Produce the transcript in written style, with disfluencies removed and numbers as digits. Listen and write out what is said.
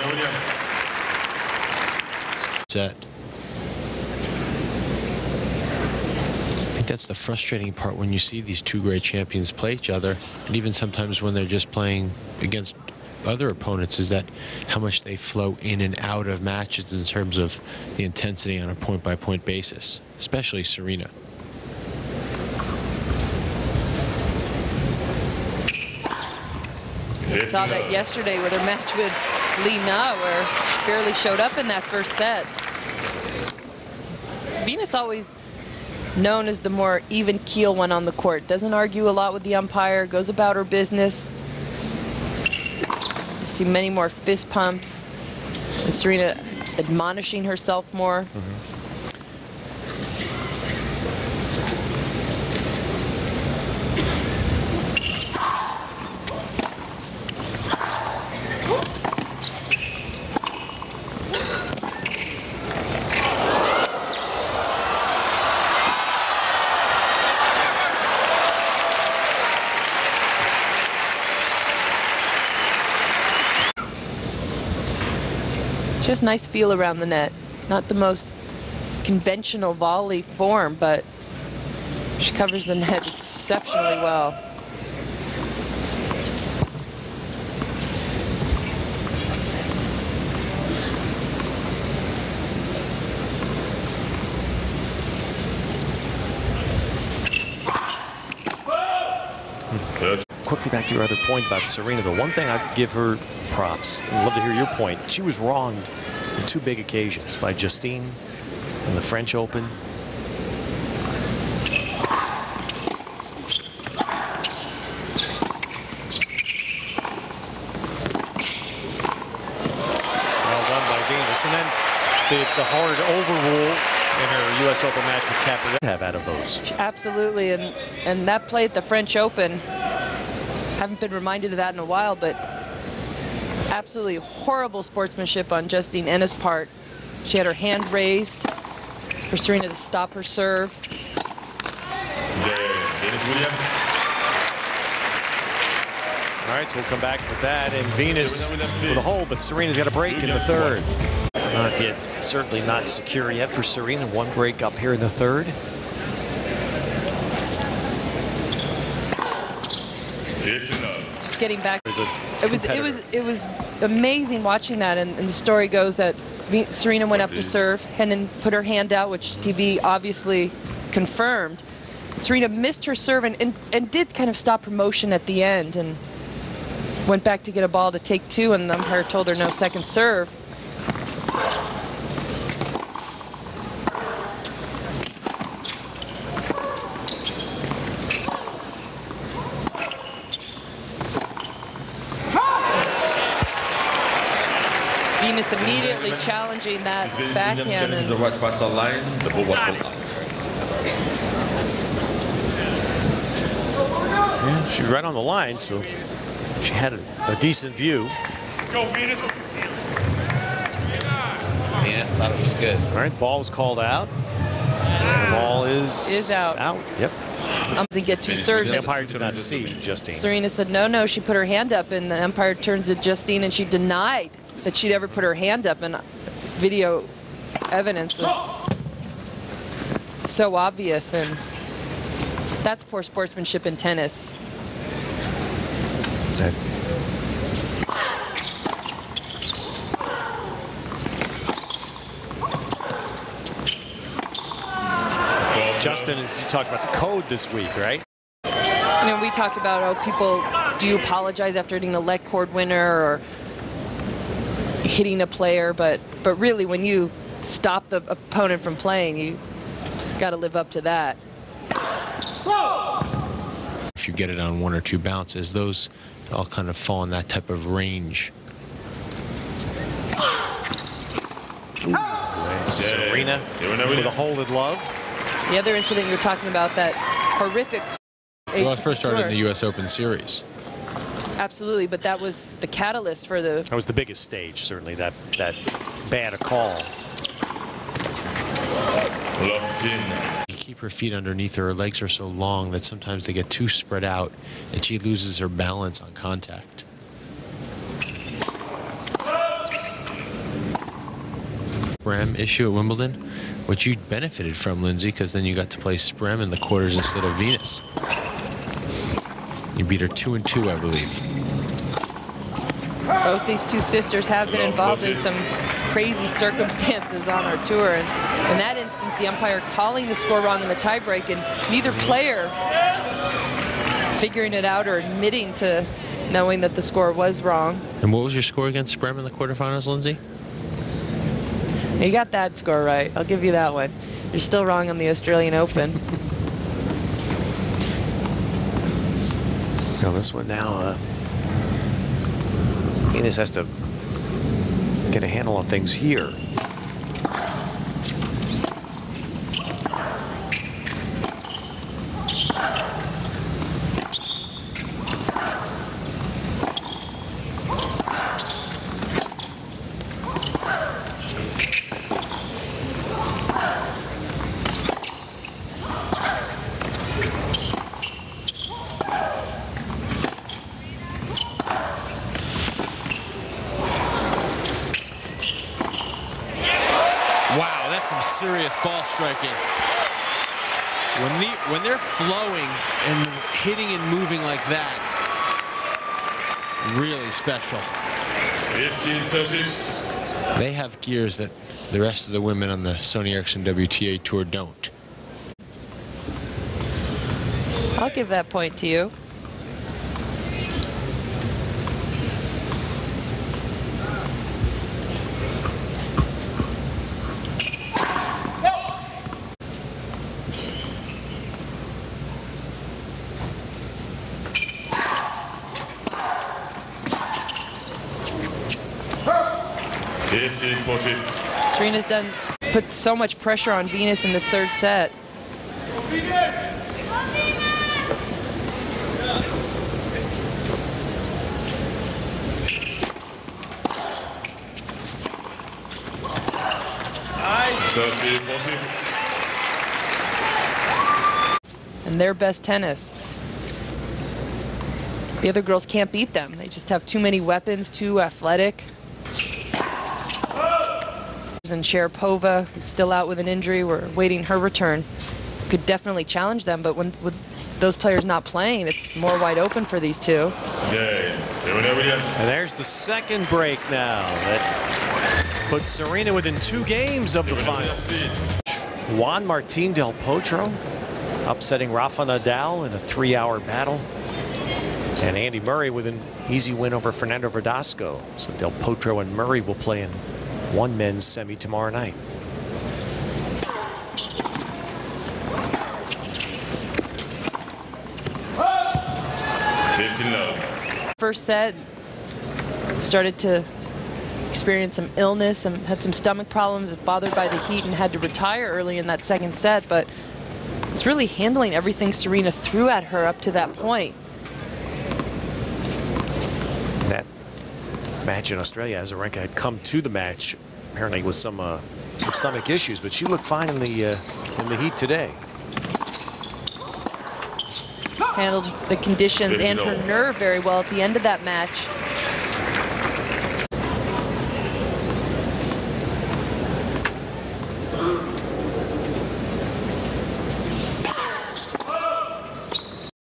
Williams. Set. I think that's the frustrating part when you see these two great champions play each other, and even sometimes when they're just playing against other opponents, is that how much they flow in and out of matches in terms of the intensity on a point-by-point basis, especially Serena. I saw that yesterday with her match with Li Na, where she barely showed up in that first set. Venus always known as the more even keel one on the court. Doesn't argue a lot with the umpire, goes about her business. You see many more fist pumps. And Serena admonishing herself more. Just nice feel around the net. Not the most conventional volley form, but she covers the net exceptionally well. Quickly back to your other point about Serena, the one thing I'd give her props, I'd love to hear your point, she was wronged on two big occasions by Justine in the French Open. Well done by Venus. And then the hard overrule in her U.S. Open match with Caperet have out of those. Absolutely, and that play at the French Open, haven't been reminded of that in a while, but absolutely horrible sportsmanship on Justine Henin's part. She had her hand raised for Serena to stop her serve. All right, so we'll come back with that, and Venus with a hold, but Serena's got a break in the third. Not yet, certainly not secure yet for Serena. One break up here in the third. Just getting back. It was amazing watching that, and the story goes that Serena went up to serve, Henin put her hand out, which TV obviously confirmed. Serena missed her serve and did kind of stop her motion at the end, and went back to get a ball to take two, and the umpire told her no second serve. Venus immediately challenging that backhand. And the right quarter line, the ball was pulled out. Yeah, she was right on the line, so she had a decent view. Go, Venus. Venus thought it was good. All right, ball was called out. The ball is out. Yep. Didn't get two serves. The umpire did not see Justine. Serena said no. She put her hand up, and the umpire turns to Justine, and she denied that she'd ever put her hand up, and video evidence was so obvious, and that's poor sportsmanship in tennis. Justin, as you talked about the code this week, right? You know, we talked about, oh, people, do you apologize after hitting the leg cord winner or hitting a player? But really, when you stop the opponent from playing, you got to live up to that. If you get it on one or two bounces, those all kind of fall in that type of range. Serena with a holded love. The other incident you're talking about, that horrific. Well, it first started in the U.S. Open Series. Absolutely, but that was the catalyst for the. That was the biggest stage, certainly. That bad a call. You keep her feet underneath her. Her legs are so long that sometimes they get too spread out, and she loses her balance on contact. Sprem issue at Wimbledon, which you benefited from, Lindsay, because then you got to play Sprem in the quarters instead of Venus. You beat her 2-2, I believe. Both these two sisters have been involved in some crazy circumstances on our tour. And in that instance, the umpire calling the score wrong in the tiebreak, and neither player figuring it out or admitting to knowing that the score was wrong. And what was your score against Sprem in the quarterfinals, Lindsay? You got that score right. I'll give you that one. You're still wrong on the Australian Open. Now this one now, Venus has to get a handle on things here. Wow, that's some serious ball striking. When they're flowing and hitting and moving like that, really special. 15-13. They have gears that the rest of the women on the Sony Ericsson WTA Tour don't. I'll give that point to you. Serena's put so much pressure on Venus in this third set. And their best tennis. The other girls can't beat them. They just have too many weapons, too athletic. And Sharapova, who's still out with an injury, we're waiting her return. Could definitely challenge them, but with those players not playing, it's more wide open for these two. And there's the second break now that puts Serena within 2 games of the finals. Juan Martín del Potro upsetting Rafa Nadal in a 3-hour battle. And Andy Murray with an easy win over Fernando Verdasco. So del Potro and Murray will play in one men's semi tomorrow night. First set, started to experience some illness and had some stomach problems, bothered by the heat, and had to retire early in that second set, but was really handling everything Serena threw at her up to that point. That match in Australia, Azarenka had come to the match apparently with some stomach issues, but she looked fine in the heat today. Handled the conditions and her nerve very well at the end of that match.